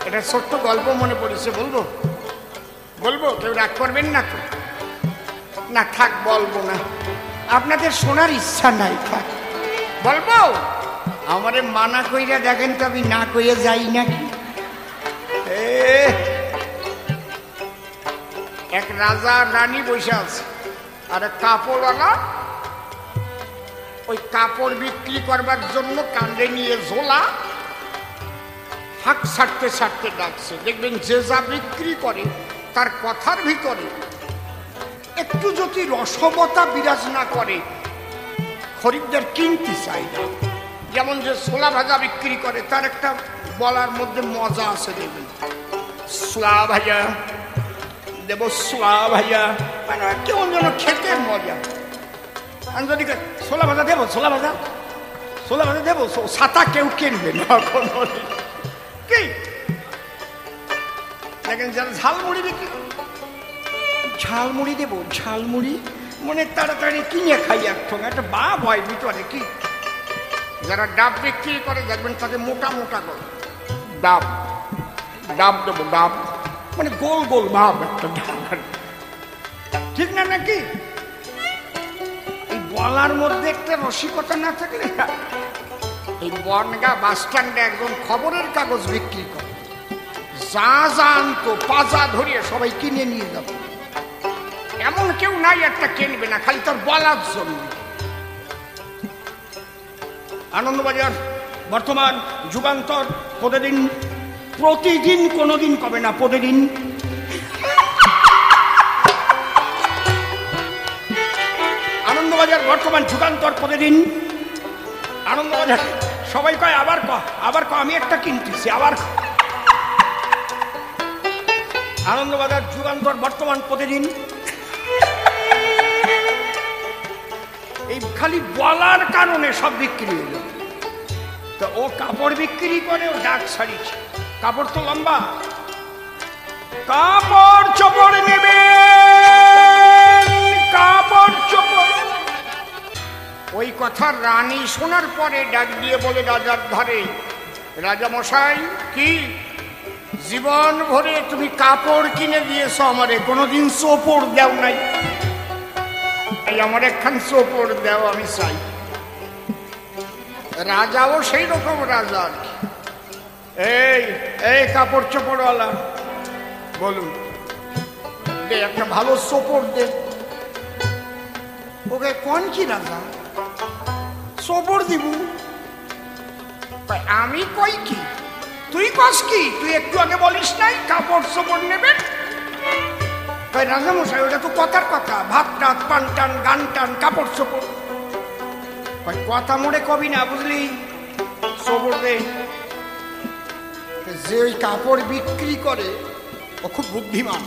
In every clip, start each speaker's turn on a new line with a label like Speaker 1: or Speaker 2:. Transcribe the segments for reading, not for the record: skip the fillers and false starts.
Speaker 1: এটা ছোট্ট গল্প মনে পড়েছে, বলবো বলবো? কেউ রাগ করবেন না তো? না থাক, বলবো না, আপনাদের শোনার ইচ্ছা নাই, থাক। বলবো? আমারে মানা কইরা দেখেন তো আমি না কইয়া যাই নাকি। এক রাজা রানী বসে আছে, আর এক কাপড়ওয়ালা ওই কাপড় বিক্রি করবার জন্য কান্দে নিয়ে ঝোলা হাঁক ছাড়তে ছাড়তে ডাকছে। দেখবেন যে যা বিক্রি করে তার কথার ভিতরে একটু যদি রসবতা বিরাজ না করে খরিদ্দার কিনতে চাই না। যেমন যে ছোলা ভাজা বিক্রি করে তার একটা বলার মধ্যে মজা আছে, দেখবেন ছোলা ভাজা দেব, ছোলা ভাজা, মানে কেমন যেন খেতে মজা। আমি যদি ছোলা ভাজা দেবো, ছোলা ভাজা, ছোলা ভাজা দেবো, ছাতা কেউ কিনবে না কোনো। কি দেখেন যারা ঝালমুড়ি বিক্রি, ঝালমুড়ি দেবো, ঝালমুড়ি মানে তাড়াতাড়ি কিনে খাই একসঙ্গে, একটা ভাব হয় ভিতরে। কি যারা ডাব বিক্রি করে দেখবেন তাদের মোটা মোটা করে ডাব, ডাব দেবো, ডাব মানে গোল গোল ভাব একটা ডাব, ঠিক না নাকি? এই বলার মধ্যে একটা রসিকতা না থাকলে। এই বনগা বাস স্ট্যান্ডে একজন খবরের কাগজ বিক্রি করে, যা যা আনতো পাজা ধরিয়ে সবাই কিনে নিয়ে যাব, এমন কেউ নাই একটা কিনবে না, খালি তার বলার জন্য। আনন্দবাজার, বর্তমান, যুগান্তর, প্রতিদিন, প্রতিদিন কোনোদিন কবে না, প্রতিদিন আনন্দবাজার, বর্তমান, যুগান্তর, প্রতিদিন আনন্দবাজার। সবাই কয় আবার আবার আমি একটা কিনতেছি, আবার আনন্দবাজার, যুগান্তর, বর্তমান, প্রতিদিন। এই খালি বলার কারণে সব বিক্রি হলো। তো ও কাপড় বিক্রি করে, ও ডাক ছাড়িয়েছে, কাপড় তো লম্বা, কাপড় চোপড় নেবে, কাপড় চোপড়। ওই কথা রানী শোনার পরে ডাক দিয়ে বলে রাজার ধারে, রাজা মশাই, কি জীবন ভরে তুমি কাপড় কিনে দিয়েছ আমারে, কোনোদিন চোপড় দেও নাই, এই আমার একখান চোপড় দেও আমি চাই। রাজাও সেই রকম রাজা আর কি। এই কাপড় চোপড়ওয়ালা বলুন, দে একটা ভালো চোপড় দে। ওকে কোন কি রাজা চোপড় দিব? আমি কই কি, তুই কস কি? তুই একটু আগে বলিস নাই কাপড় চোপড় নেবেন? রাজা মশাই ওটা তো কথার কথা, ভাত টাত, পান টান, গান টান, কাপড় চোপড়। কথা মোড়ে কবি না, বুঝলি? চোপড় দে। যে ওই কাপড় বিক্রি করে ও খুব বুদ্ধিমান।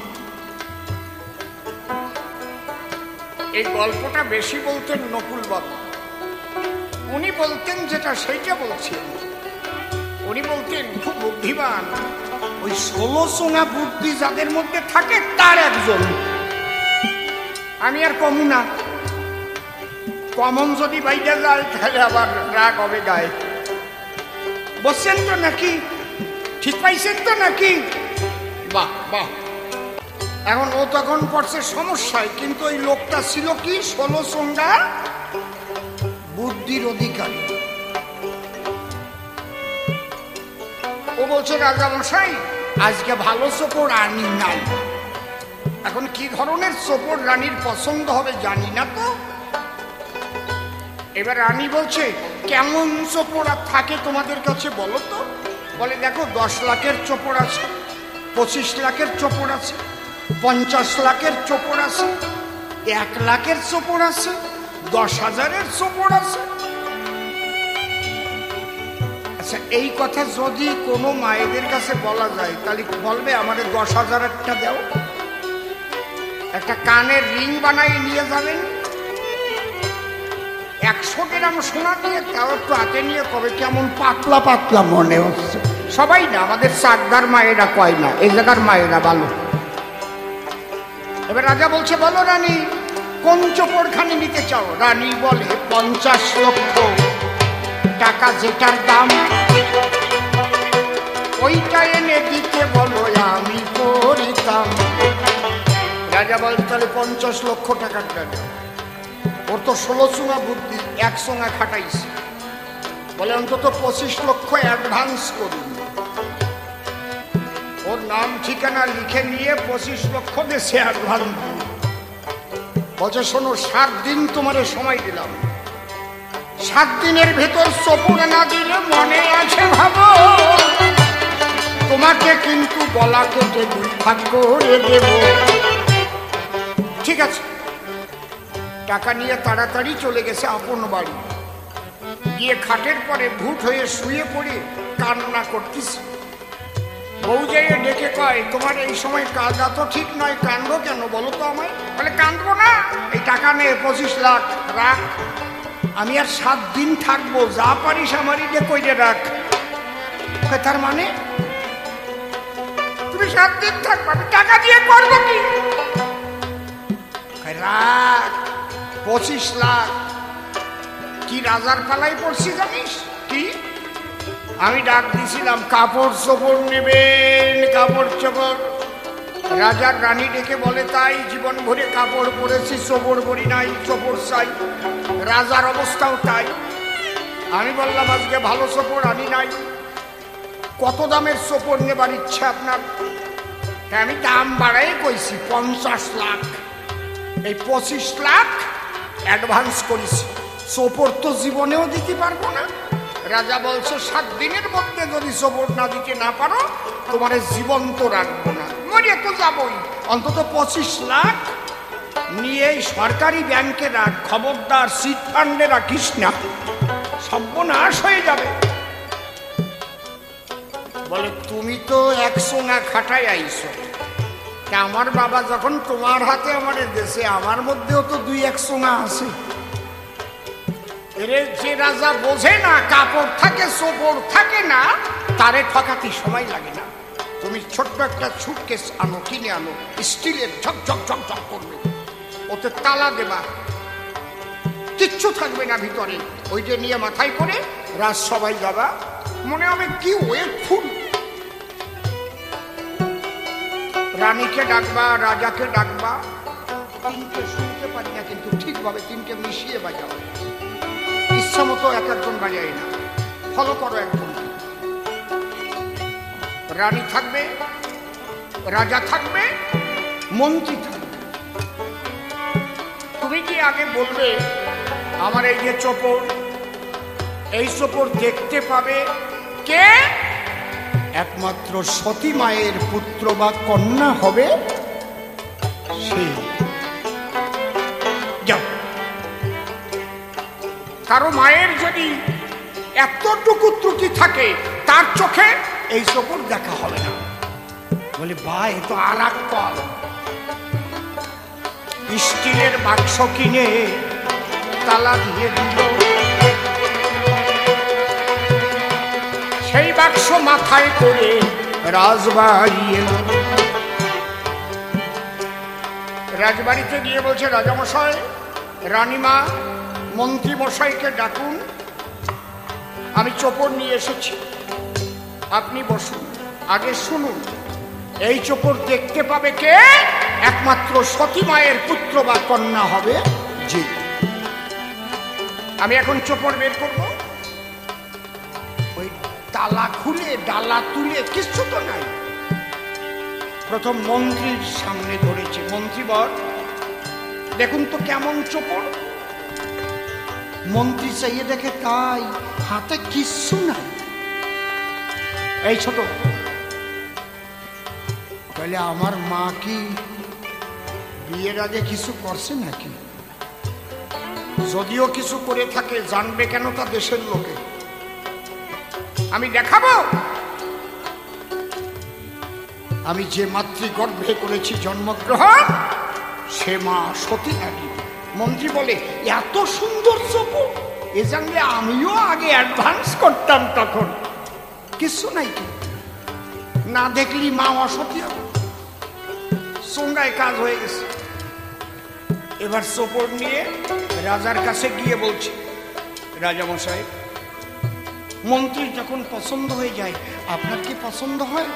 Speaker 1: এই গল্পটা বেশি বলতেন নকুল বাবু। উনি বলতেন যেটা সেইটা বলছেন। উনি বলতেন খুব বুদ্ধিমান, ওই 16 সোনা বুদ্ধি যাদের মধ্যে থাকে তার একজন। আমি আর কমু না, কমন যদি বাইরে যায় তাহলে আবার রাগ হবে গায়ে। বলছেন তো নাকি? ঠিক পাইছেন তো নাকি? বাহ বাহ। এখন ও তখন পড়ছে সমস্যায়, কিন্তু ওই লোকটা ছিল কি 16 সোনা বুদ্ধির অধিকারী। ও বলছে রাজা মশাই আজকে ভালো চোপড় আনি নাই। এখন কি ধরনের চোপড় রানীর পছন্দ হবে জানি না তো। এবার রানী বলছে কেমন চোপড় থাকে তোমাদের কাছে বলো তো। বলে দেখো 10 লাখের চোপড় আছে, 25 লাখের চোপড় আছে, 50 লাখের চোপড় আছে, 1 লাখের চোপড় আছে, 10,000-এর চোপড় আছে। আচ্ছা এই কথা যদি কোনো মায়েদের কাছে বলা যায় তাহলে বলবে আমাদের 10,000-এরটা দাও, একটা কানের রিং বানাই নিয়ে যাবেন, 100 গ্রাম সোনা দিয়ে তাও একটু হাতে নিয়ে কবে কেমন পাতলা পাতলা মনে হচ্ছে। সবাই না, আমাদের চাকদার মায়েরা কয় না, এই জায়গার মায়েরা ভালো। এবার রাজা বলছে বলো রানী কোন চোপড়খানি নিতে চাও? রানী বলে 50 লক্ষ টাকা যেটার দাম। ওইটা এনে দিতে বলো আমি করিতাম। রাজা বল তাহলে 50 লক্ষ টাকার টাকা। ওর তো 16 সোঙা বুদ্ধি, 1 সোঙা খাটাইছে। বলে অন্তত 25 লক্ষ অ্যাডভান্স করুন। ওর নাম ঠিকানা লিখে নিয়ে 25 লক্ষ দেশে অ্যাডভান্স দিন। বলছে শোনো 7 দিন তোমার সময় দিলাম, 7 দিনের ভেতর সপুর না দিলে মনে আছে ভাবো তোমাকে কিন্তু গলা কেটে 2 ভাগ করে দেব। ঠিক আছে, টাকা নিয়ে তাড়াতাড়ি চলে গেছে আপন বাড়ি। গিয়ে খাটের পরে ভূত হয়ে শুয়ে পড়ে কান্না করতেছে। বউ যাইয়ে ডেকে কয় তোমার এই সময় কাঁদা তো ঠিক নয়, কান্দো কেন বলো তো আমায়? বলে কান্দবো না, এই টাকা নে 25 লাখ রাখ, আমি আর 7 দিন থাকবো, যা পারিস আমারই দিয়ে কইরে রাখ। তার মানে তুমি 7 দিন থাকবো, আমি টাকা দিয়ে করবো কি? রাখ 25 লাখ। কি রাজার পালাই পড়ছি জানিস কি? আমি ডাক দিছিলাম কাপড় চোপড় নেবেন, কাপড় চোপড়। রাজার রানী ডেকে বলে তাই, জীবন ভরে কাপড় পরেছি, চোপড় পরি নাই, চোপড় চাই। রাজার অবস্থাও তাই। আমি বললাম আজকে ভালো চোপড় আনি নাই, কত দামের চোপড় নেবার ইচ্ছা আপনার? আমি দাম বাড়াই কইছি 50 লাখ। এই 25 লাখ অ্যাডভান্স করেছি, চোপড় তো জীবনেও দিতে পারবো না। রাজা বলছে 7 দিনের মধ্যে যদি চোপড় না দিতে না পারো তোমার জীবন্ত রাখবো না, মরিয়া তো যাবই। অন্তত 25 লাখ নিয়ে সরকারি ব্যাংকে রাখ, খবরদার সিট ফান্ডে রাখিস না, সর্বনাশ হয়ে যাবে। বলে তুমি তো 1 সোঙা খাটাই আইছো, তা আমার বাবা যখন তোমার হাতে আমার দেশে, আমার মধ্যেও তো 2-1 সোঙা আছে। এরে যে রাজা বোঝে না কাপড় থাকে চোপড় থাকে না, তারে ঠকাতে সময় লাগে না। তুমি ছোট্ট একটা সুটকেস আনো, কিনে আনো, স্টিলের ঝকঝক ঝকঝক করবে, ওতে তালা দেবা, কিচ্ছু থাকবে না ভিতরে। ওইটা নিয়ে মাথায় করে রাজসভায় যাবা, মনে হবে কি ওয়েটফুল। রানীকে ডাকবা, রাজাকে ডাকবা, 3টে শুনতে পারি না কিন্তু ঠিকভাবে 3টে মিশিয়ে বাজাও। ইচ্ছা মতো এক একজন বাজাই না, ফলো করো একজন। রানী থাকবে, রাজা থাকবে, মন্ত্রী থাকবে। তুমি কি আগে বলবে আমার এই যে চোপড়, এই চোপড় দেখতে পাবে কে? একমাত্র সতী মায়ের পুত্র বা কন্যা হবে সে। যাও, কারো মায়ের যদি এতটুকু ত্রুটি থাকে তার চোখে এই চোপড় দেখা হবে না। বলে ভাই তো আর এক কল। স্টিলের বাক্স কিনে তালা দিয়ে দিল, সেই বাক্স মাথায় করে রাজবাড়ি এলো। রাজবাড়িতে গিয়ে বলছে রাজামশাই, রানীমা, মন্ত্রী মশাইকে ডাকুন, আমি চোপড় নিয়ে এসেছি, আপনি বসুন, আগে শুনুন। এই চোপড় দেখতে পাবে কে? একমাত্র সতী মায়ের পুত্র বা কন্যা হবে যে। আমি এখন চোপড় বের করব, ওই তালা খুলে ডালা তুলে কিচ্ছু তো নাই। প্রথম মন্ত্রীর সামনে ধরেছে। মন্ত্রী বল দেখুন তো কেমন চোপড়। মন্ত্রী চাইয়ে দেখে তাই, হাতে কিচ্ছু নাই। এই ছোট, তাহলে আমার মা কি বিয়ের আগে কিছু করছে নাকি? যদিও কিছু করে থাকে জানবে কেন তা দেশের লোকে? আমি দেখাবো আমি যে মাতৃগর্ভে করেছি জন্মগ্রহণ, সে মা সতী নারী। মন্ত্রী বলে এত সুন্দর চোপড়, এ জানলে আমিও আগে অ্যাডভান্স করতাম। তখন কিছু নাই, না দেখলি মা অসতী হবে। সঙ্গায় কাজ হয়ে গেছে। এবার চোপড় নিয়ে রাজার কাছে গিয়ে বলছে রাজামশাই, মন্ত্রীর যখন পছন্দ হয়ে যায়, আপনার কি পছন্দ হয়?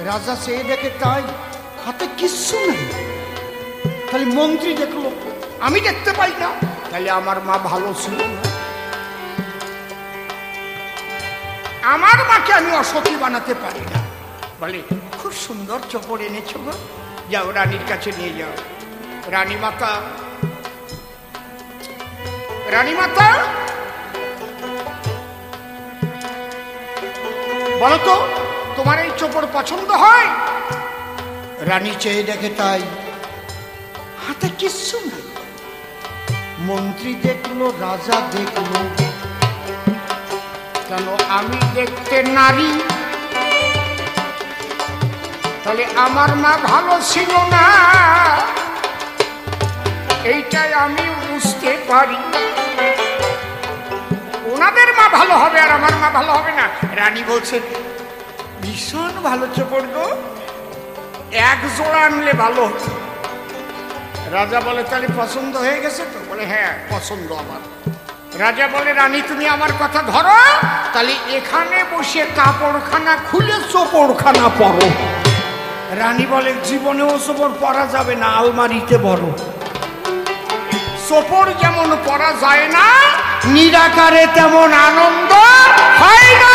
Speaker 1: রাজা চেয়ে দেখে তাই, হাতে কিচ্ছু নেই। তাহলে মন্ত্রী দেখলো আমি দেখতে পাই না, তাহলে আমার মা ভালো ছিল না, আমার মাকে আমি অসতী বানাতে পারি না। বলে খুব সুন্দর চোপড় এনেছো গো, যাও রানীর কাছে নিয়ে যাও। রানীমাতা বলো তো তোমার এই চোপড় পছন্দ হয়? রানী চেয়ে দেখে তাই, হাতে কিচ্ছু নাই। মন্ত্রী দেখলো, রাজা দেখলো, কেন আমি দেখতে নারী, তাহলে আমার মা ভালো ছিল না, এইটাই আমি বুঝতে পারি। ওনাদের মা ভালো হবে আর আমার মা ভালো হবে না। রানী বলছে ভীষণ ভালো চোপড় গো, এক জোড়া আনলে ভালো হতো। রাজা বলে তাহলে পছন্দ হয়ে গেছে তো? বলে হ্যাঁ পছন্দ আমার। রাজা বলে রানী তুমি আমার কথা ধরো, তাহলে এখানে বসে কাপড়খানা খুলে চোপড়খানা পরো। রানী বলে জীবনেও চোপড় পরা যাবে না, আলমারিতে বড়। চোপড় যেমন পরা যায় না, নিরাকারে তেমন আনন্দ হয় না।